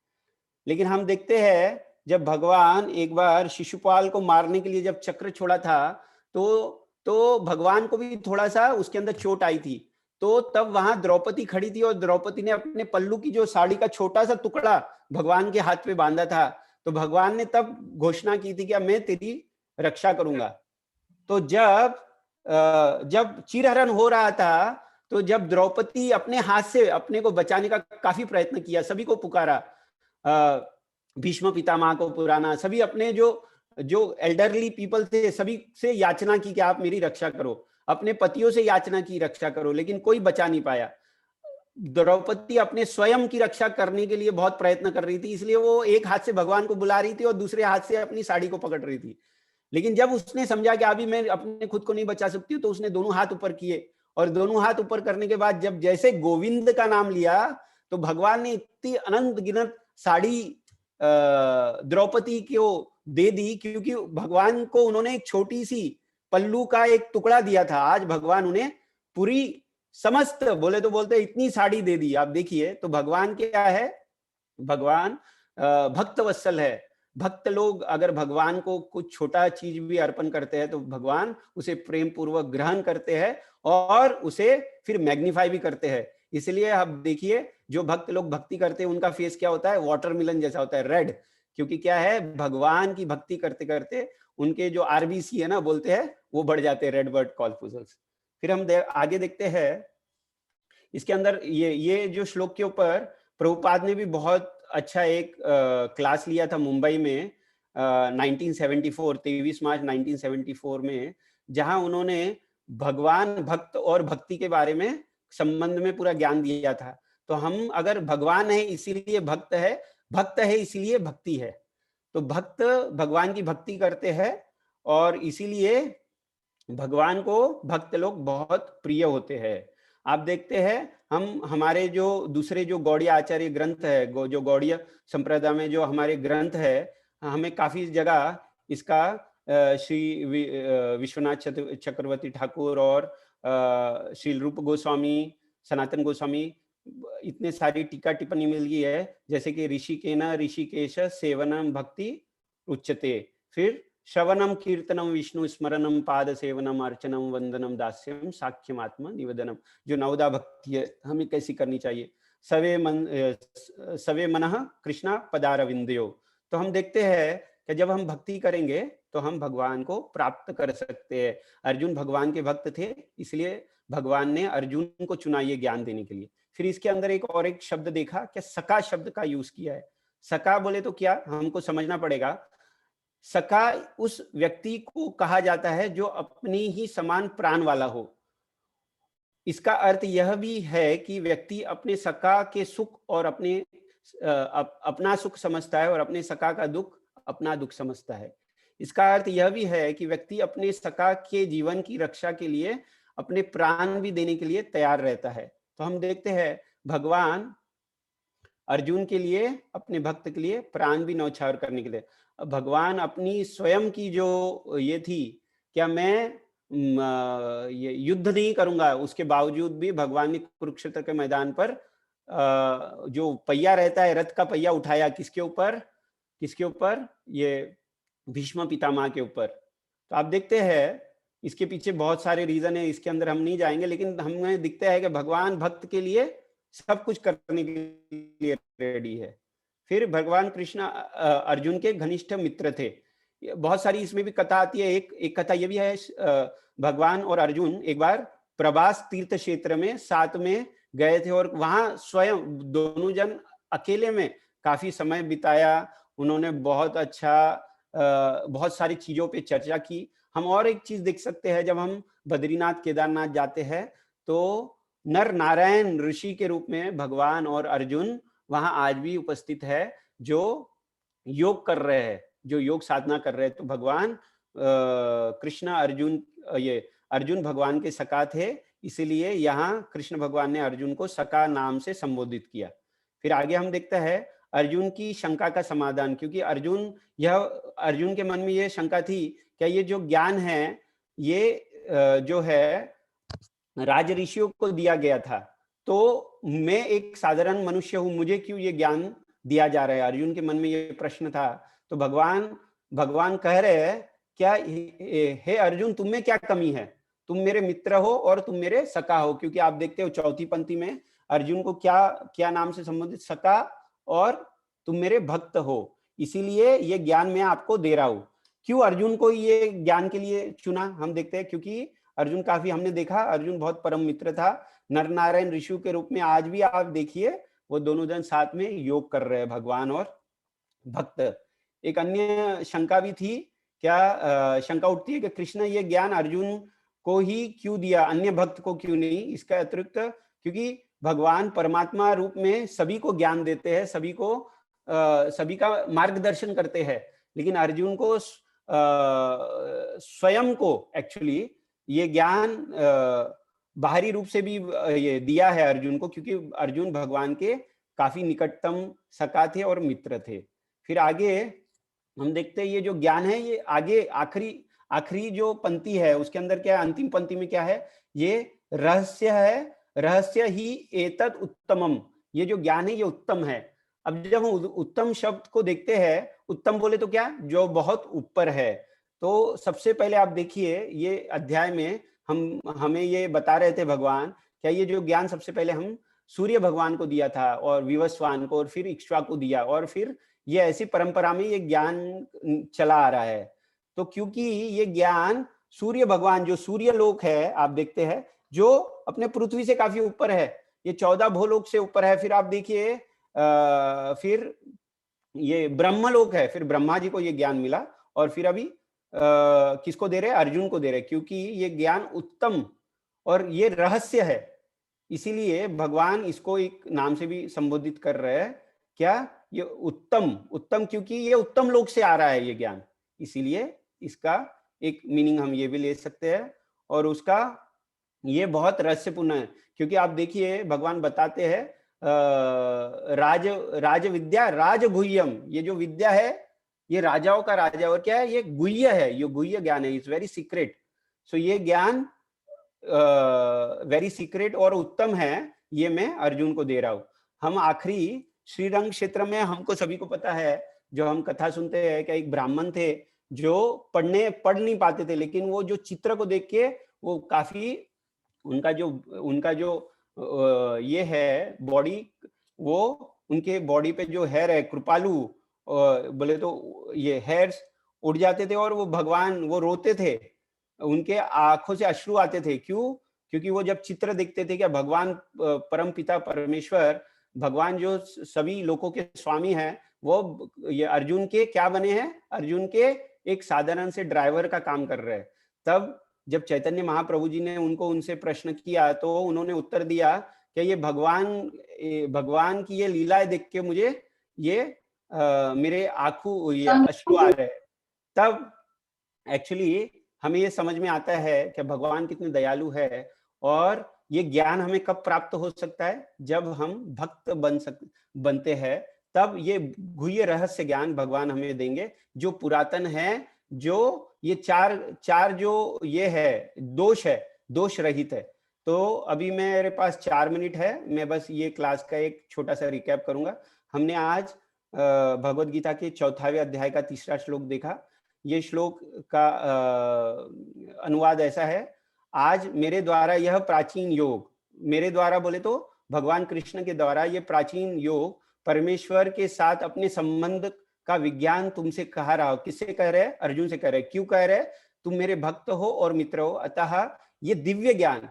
Speaker 1: लेकिन हम देखते हैं जब भगवान एक बार शिशुपाल को मारने के लिए जब चक्र छोड़ा था तो भगवान को भी थोड़ा सा उसके अंदर चोट आई थी। तो तब वहां द्रौपदी खड़ी थी और द्रौपदी ने अपने पल्लू की जो साड़ी का छोटा सा टुकड़ा भगवान के हाथ पे बांधा था। तो भगवान ने तब घोषणा की थी कि मैं तेरी रक्षा करूंगा। तो जब चीरहरण हो रहा था तो जब द्रौपदी अपने हाथ से अपने को बचाने का काफी प्रयत्न किया, सभी को पुकारा, भीष्म पितामह को पुराना, सभी अपने जो जो एल्डरली पीपल थे सभी से याचना की कि आप मेरी रक्षा करो, अपने पतियों से याचना की रक्षा करो, लेकिन कोई बचा नहीं पाया। द्रौपदी अपने स्वयं की रक्षा करने के लिए बहुत प्रयत्न कर रही थी, इसलिए वो एक हाथ से भगवान को बुला रही थी और दूसरे हाथ से अपनी साड़ी को पकड़ रही थी। लेकिन जब उसने समझा कि अभी मैं अपने खुद को नहीं बचा सकती, तो उसने दोनों हाथ ऊपर किए और दोनों हाथ ऊपर करने के बाद जब जैसे गोविंद का नाम लिया तो भगवान ने इतनी अनंत गिनत साड़ी द्रौपदी को दे दी, क्योंकि भगवान को उन्होंने एक छोटी सी पल्लू का एक टुकड़ा दिया था। आज भगवान उन्हें पूरी समस्त बोले तो बोलते इतनी साड़ी दे दी। आप देखिए तो भगवान क्या है, भगवान भक्त वत्सल है। भक्त लोग अगर भगवान को कुछ छोटा चीज भी अर्पण करते हैं तो भगवान उसे प्रेम पूर्वक ग्रहण करते हैं और उसे फिर मैग्नीफाई भी करते हैं। इसलिए आप देखिए जो भक्त लोग भक्ति करते हैं उनका फेस क्या होता है, वाटरमेलन जैसा होता है, रेड। क्योंकि क्या है, भगवान की भक्ति करते करते उनके जो आरबीसी है ना बोलते हैं वो बढ़ जाते हैं, रेड ब्लड कॉर्पुसल्स। फिर हम आगे देखते हैं इसके अंदर ये जो श्लोक के ऊपर प्रभुपाद ने भी बहुत अच्छा एक क्लास लिया था मुंबई में 1974 23 मार्च 1974 में, जहां उन्होंने भगवान भक्त और भक्ति के बारे में संबंध में पूरा ज्ञान दिया था। तो हम अगर भगवान है इसीलिए भक्त है, भक्त है इसीलिए भक्ति है। तो भक्त भगवान की भक्ति करते हैं और इसीलिए भगवान को भक्त लोग बहुत प्रिय होते हैं। आप देखते हैं हम हमारे जो दूसरे जो गौड़ीय आचार्य ग्रंथ है, जो गौड़ीय संप्रदाय में जो हमारे ग्रंथ है, हमें काफी जगह इसका श्री विश्वनाथ चक्रवर्ती ठाकुर और श्री रूप गोस्वामी, सनातन गोस्वामी, इतने सारी टीका टिप्पणी मिल गई है, जैसे कि ऋषिकेन ऋषिकेश सेवनम भक्ति उच्यते, फिर श्रवणम कीर्तनम विष्णु स्मरणम पाद सेवनम अर्चनम वंदनम दास्यम साख्यम आत्मा निवेदनम। जो नवदा भक्ति है हमें कैसी करनी चाहिए, सवे मनः कृष्णा पदारविंदयो। तो हम देखते हैं कि जब हम भक्ति करेंगे तो हम भगवान को प्राप्त कर सकते हैं। अर्जुन भगवान के भक्त थे, इसलिए भगवान ने अर्जुन को चुना ये ज्ञान देने के लिए। फिर इसके अंदर एक शब्द देखा कि सखा शब्द का यूज किया है। सखा बोले तो क्या, हमको समझना पड़ेगा। सखा उस व्यक्ति को कहा जाता है जो अपनी ही समान प्राण वाला हो। इसका अर्थ यह भी है कि व्यक्ति अपने सखा के सुख और अपना सुख समझता है और अपने सखा का दुख अपना दुख समझता है। इसका अर्थ यह भी है कि व्यक्ति अपने सखा के जीवन की रक्षा के लिए अपने प्राण भी देने के लिए तैयार रहता है। तो हम देखते हैं भगवान अर्जुन के लिए, अपने भक्त के लिए प्राण भी न्यौछावर करने के लिए, भगवान अपनी स्वयं की जो ये थी, क्या मैं ये युद्ध नहीं करूंगा, उसके बावजूद भी भगवान ने कुरुक्षेत्र के मैदान पर जो पहिया रहता है, रथ का पहिया उठाया, किसके ऊपर, किसके ऊपर, ये भीष्म पितामह के ऊपर। तो आप देखते हैं इसके पीछे बहुत सारे रीजन है, इसके अंदर हम नहीं जाएंगे, लेकिन हमें दिखता है कि भगवान भक्त के लिए सब कुछ करने के लिए रेडी है। फिर भगवान कृष्ण अर्जुन के घनिष्ठ मित्र थे। बहुत सारी इसमें भी कथा आती है। एक कथा ये भी है, भगवान और अर्जुन एक बार प्रभास तीर्थ क्षेत्र में साथ में गए थे और वहां स्वयं दोनों जन अकेले में काफी समय बिताया। उन्होंने बहुत अच्छा बहुत सारी चीजों पे चर्चा की। हम और एक चीज देख सकते हैं, जब हम बद्रीनाथ केदारनाथ जाते हैं तो नर नारायण ऋषि के रूप में भगवान और अर्जुन वहां आज भी उपस्थित है, जो योग कर रहे हैं, जो योग साधना कर रहे हैं। तो भगवान कृष्ण अर्जुन, ये अर्जुन भगवान के सखा थे, इसीलिए यहाँ कृष्ण भगवान ने अर्जुन को सखा नाम से संबोधित किया। फिर आगे हम देखते हैं अर्जुन की शंका का समाधान, क्योंकि अर्जुन के मन में ये शंका थी, क्या ये जो ज्ञान है ये जो है राज ऋषियों को दिया गया था, तो मैं एक साधारण मनुष्य हूं, मुझे क्यों ये ज्ञान दिया जा रहा है? अर्जुन के मन में ये प्रश्न था। तो भगवान कह रहे हैं, क्या हे अर्जुन, तुम में क्या कमी है? तुम मेरे मित्र हो और तुम मेरे सखा हो, क्योंकि आप देखते हो चौथी पंक्ति में अर्जुन को क्या क्या नाम से संबोधित, सखा, और तुम मेरे भक्त हो, इसीलिए ये ज्ञान मैं आपको दे रहा हूं। क्यों अर्जुन को ये ज्ञान के लिए चुना? हम देखते हैं, क्योंकि अर्जुन काफी, हमने देखा अर्जुन बहुत परम मित्र था, नर नारायण ऋषि के रूप में। आज भी आप देखिए वो दोनों जन साथ में योग कर रहे हैं, भगवान और भक्त। एक अन्य शंका भी थी, क्या शंका उठती है कि कृष्ण ये ज्ञान अर्जुन को ही क्यों दिया, अन्य भक्त को क्यों नहीं? इसका अतिरिक्त, क्योंकि भगवान परमात्मा रूप में सभी को ज्ञान देते हैं, सभी का मार्गदर्शन करते हैं, लेकिन अर्जुन को स्वयं को एक्चुअली ये ज्ञान बाहरी रूप से भी ये दिया है अर्जुन को, क्योंकि अर्जुन भगवान के काफी निकटतम सखा थे और मित्र थे। फिर आगे हम देखते हैं ये जो ज्ञान है, ये आगे आखिरी जो पंक्ति है उसके अंदर क्या है, अंतिम पंक्ति में क्या है, ये रहस्य है, रहस्य ही एतत् उत्तमम, ये जो ज्ञान है ये उत्तम है। अब जब हम उत्तम शब्द को देखते हैं, उत्तम बोले तो क्या, जो बहुत ऊपर है। तो सबसे पहले आप देखिए ये अध्याय में हमें ये बता रहे थे भगवान, क्या ये जो ज्ञान सबसे पहले हम सूर्य भगवान को दिया था, और विवस्वान को, और फिर इक्ष्वाकु को दिया, और फिर ये ऐसी परंपरा में ये ज्ञान चला आ रहा है। तो क्योंकि ये ज्ञान सूर्य भगवान, जो सूर्य लोक है, आप देखते हैं जो अपने पृथ्वी से काफी ऊपर है, ये 14 भूलोक से ऊपर है। फिर आप देखिए फिर ये ब्रह्मलोक है, फिर ब्रह्मा जी को ये ज्ञान मिला, और फिर अभी किसको दे रहे हैं? अर्जुन को दे रहे हैं, क्योंकि ये ज्ञान उत्तम और ये रहस्य है, इसीलिए भगवान इसको एक नाम से भी संबोधित कर रहे हैं। क्या? ये उत्तम, क्योंकि ये उत्तम लोक से आ रहा है ये ज्ञान, इसीलिए इसका एक मीनिंग हम ये भी ले सकते हैं। और उसका ये बहुत रहस्यपूर्ण है, क्योंकि आप देखिए भगवान बताते हैं राज विद्या राजगुह्यम, ये जो विद्या है ये राजाओं का राजा, और क्या है, ये गुह्य है, ये गुह्य ज्ञान है, इट्स वेरी सीक्रेट। सो ये ज्ञान वेरी सीक्रेट और उत्तम है, ये मैं अर्जुन को दे रहा हूं। हम आखिरी श्रीरंग क्षेत्र में, हमको सभी को पता है, जो हम कथा सुनते हैं, कि एक ब्राह्मण थे जो पढ़ नहीं पाते थे, लेकिन वो जो चित्र को देख के वो काफी, उनका जो ये है बॉडी, वो उनके बॉडी पे जो हेयर है कृपालु, बोले तो ये हेयर्स उड़ जाते थे, और वो भगवान, वो रोते थे, उनके आंखों से अश्रु आते थे। क्यों? क्योंकि वो जब चित्र देखते थे कि भगवान परम पिता परमेश्वर, भगवान जो सभी लोगों के स्वामी हैं, वो ये अर्जुन के क्या बने हैं? अर्जुन के एक साधारण से ड्राइवर का काम कर रहे हैं। तब जब चैतन्य महाप्रभु जी ने उनसे प्रश्न किया, तो उन्होंने उत्तर दिया कि ये भगवान की ये लीलाएं देख के मुझे ये मेरे आंखों ये अश्रु आ रहे हैं। तब एक्चुअली हमें ये समझ में आता है कि भगवान कितने दयालु है, और ये ज्ञान हमें कब प्राप्त हो सकता है? जब हम भक्त बनते हैं, तब ये गुह्य रहस्य ज्ञान भगवान हमें देंगे, जो पुरातन है, जो ये चार जो ये है दोष रहित है। तो अभी मेरे पास 4 मिनट है, मैं बस ये क्लास का एक छोटा सा रिकैप करूंगा। हमने आज भगवद गीता के 4वें अध्याय का 3रा श्लोक देखा। ये श्लोक का अनुवाद ऐसा है, आज मेरे द्वारा यह प्राचीन योग, मेरे द्वारा बोले तो भगवान कृष्ण के द्वारा ये प्राचीन योग परमेश्वर के साथ अपने संबंध का विज्ञान तुमसे कह रहा हो। किससे कह रहे हैं? अर्जुन से कह रहे हैं। क्यों कह रहे हैं? तुम मेरे भक्त हो और मित्र हो, अतः ये दिव्य ज्ञान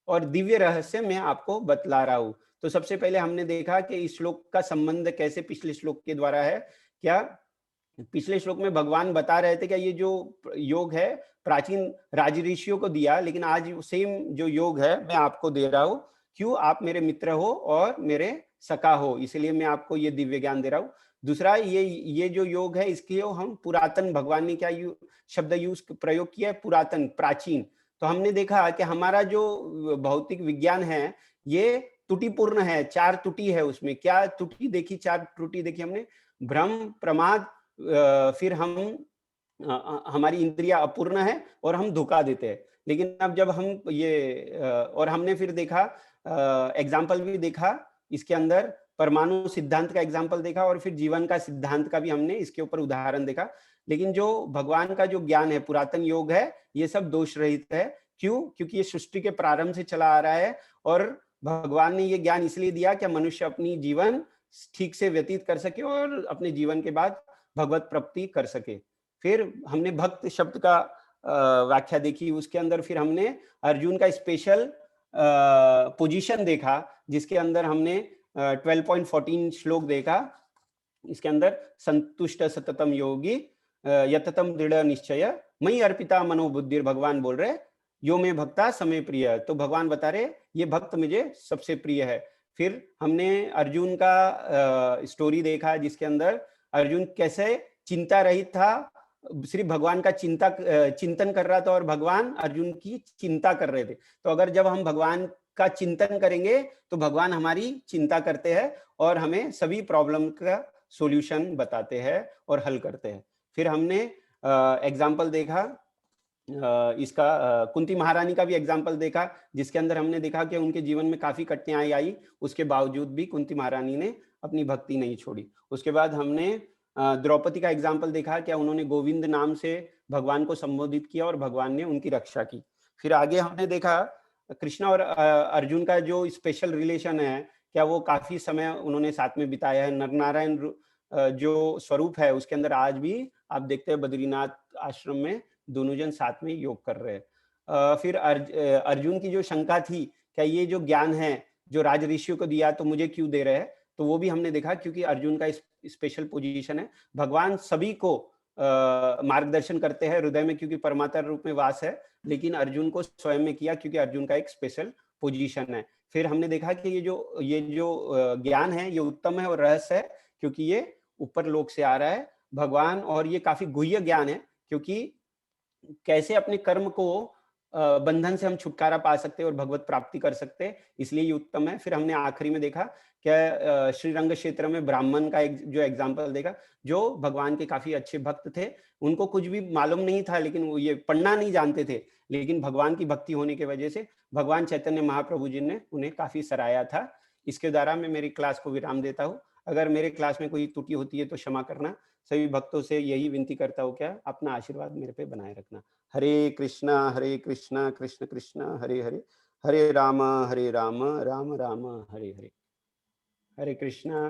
Speaker 1: और दिव्य रहस्य मैं आपको बतला रहा हूं। तो सबसे पहले हमने देखा कि इस श्लोक का संबंध कैसे पिछले श्लोक के द्वारा है। क्या पिछले श्लोक में भगवान बता रहे थे कि ये जो योग है प्राचीन राज ऋषियों को दिया, लेकिन आज सेम जो योग है मैं आपको दे रहा हूं, क्यों आप मेरे मित्र हो और मेरे सखा हो, इसलिए मैं आपको ये दिव्य ज्ञान दे रहा हूँ। दूसरा, ये जो योग है इसके हम पुरातन, भगवान ने क्या शब्द प्रयोग किया है, पुरातन, प्राचीन। तो हमने देखा कि हमारा जो भौतिक विज्ञान है ये त्रुटिपूर्ण है, 4 त्रुटि है उसमें। क्या त्रुटि देखी, 4 त्रुटि देखी हमने? भ्रम, प्रमाद, फिर हमारी इंद्रिया अपूर्ण है और हम धोखा देते हैं। लेकिन अब जब हम और हमने फिर देखा, एग्जाम्पल भी देखा इसके अंदर, परमाणु सिद्धांत का एग्जाम्पल देखा और फिर जीवन का सिद्धांत का भी हमने इसके ऊपर उदाहरण देखा। लेकिन जो भगवान का जो ज्ञान है, पुरातन योग है, ये सब दोष रहित है। क्यों? क्योंकि ये सृष्टि के प्रारंभ से चला आ रहा है और भगवान ने ये ज्ञान इसलिए दिया कि मनुष्य अपनी जीवन ठीक से व्यतीत कर सके और अपने जीवन के बाद भगवत प्राप्ति कर सके। फिर हमने भक्त शब्द का व्याख्या देखी, उसके अंदर फिर हमने अर्जुन का स्पेशल पोजीशन देखा, जिसके अंदर हमने 12.14 श्लोक देखा। इसके अंदर संतुष्ट सततम योगी यततम दृढ़ निश्चय मई अर्पिता मनोबुद्धि, भगवान बोल रहे यो में भक्ता समय प्रिय। तो भगवान बता रहे ये भक्त मुझे सबसे प्रिय है। फिर हमने अर्जुन का स्टोरी देखा, जिसके अंदर अर्जुन कैसे चिंता रहित था, सिर्फ भगवान का चिंतन कर रहा था और भगवान अर्जुन की चिंता कर रहे थे। तो अगर जब हम भगवान का चिंतन करेंगे तो भगवान हमारी चिंता करते हैं और हमें सभी प्रॉब्लम का सॉल्यूशन बताते हैं और हल करते हैं। फिर हमने एग्जाम्पल देखा इसका, कुंती महारानी का भी एग्जाम्पल देखा, जिसके अंदर हमने देखा कि उनके जीवन में काफी कठिनाई आई, उसके बावजूद भी कुंती महारानी ने अपनी भक्ति नहीं छोड़ी। उसके बाद हमने द्रौपदी का एग्जाम्पल देखा, क्या उन्होंने गोविंद नाम से भगवान को संबोधित किया और भगवान ने उनकी रक्षा की। फिर आगे हमने देखा कृष्णा और अर्जुन का जो स्पेशल रिलेशन है, क्या वो काफी समय उन्होंने साथ में बिताया है। नरनारायण जो स्वरूप है उसके अंदर आज भी आप देखते हैं बद्रीनाथ आश्रम में दोनों जन साथ में योग कर रहे हैं। फिर अर्जुन की जो शंका थी, क्या ये जो ज्ञान है जो राज ऋषियों को दिया तो मुझे क्यों दे रहे हैं, तो वो भी हमने देखा क्योंकि अर्जुन का स्पेशल पोजीशन है। भगवान सभी को मार्गदर्शन करते हैं हृदय में, क्योंकि परमात्मा रूप में वास है, लेकिन अर्जुन को स्वयं में किया क्योंकि अर्जुन का एक स्पेशल पोजीशन है। फिर हमने देखा कि ये जो ज्ञान है ये उत्तम है और रहस्य है, क्योंकि ये ऊपर लोक से आ रहा है भगवान, और ये काफी गुह्य ज्ञान है, क्योंकि कैसे अपने कर्म को बंधन से हम छुटकारा पा सकते हैं और भगवत प्राप्ति कर सकते हैं, इसलिए ये उत्तम है। फिर हमने आखिरी में देखा क्या श्रीरंग क्षेत्र में ब्राह्मण का एक जो एग्जाम्पल देखा, जो भगवान के काफी अच्छे भक्त थे, उनको कुछ भी मालूम नहीं था, लेकिन वो ये पढ़ना नहीं जानते थे, लेकिन भगवान की भक्ति होने की वजह से भगवान चैतन्य महाप्रभु जी ने उन्हें काफी सराहा था। इसके द्वारा मैं मेरी क्लास को विराम देता हूँ। अगर मेरे क्लास में कोई त्रुटि होती है तो क्षमा करना। सभी भक्तों से यही विनती करता हूँ, क्या अपना आशीर्वाद मेरे पे बनाए रखना। हरे कृष्णा कृष्ण कृष्ण हरे हरे, हरे राम राम राम राम हरे हरे। हरे कृष्णा।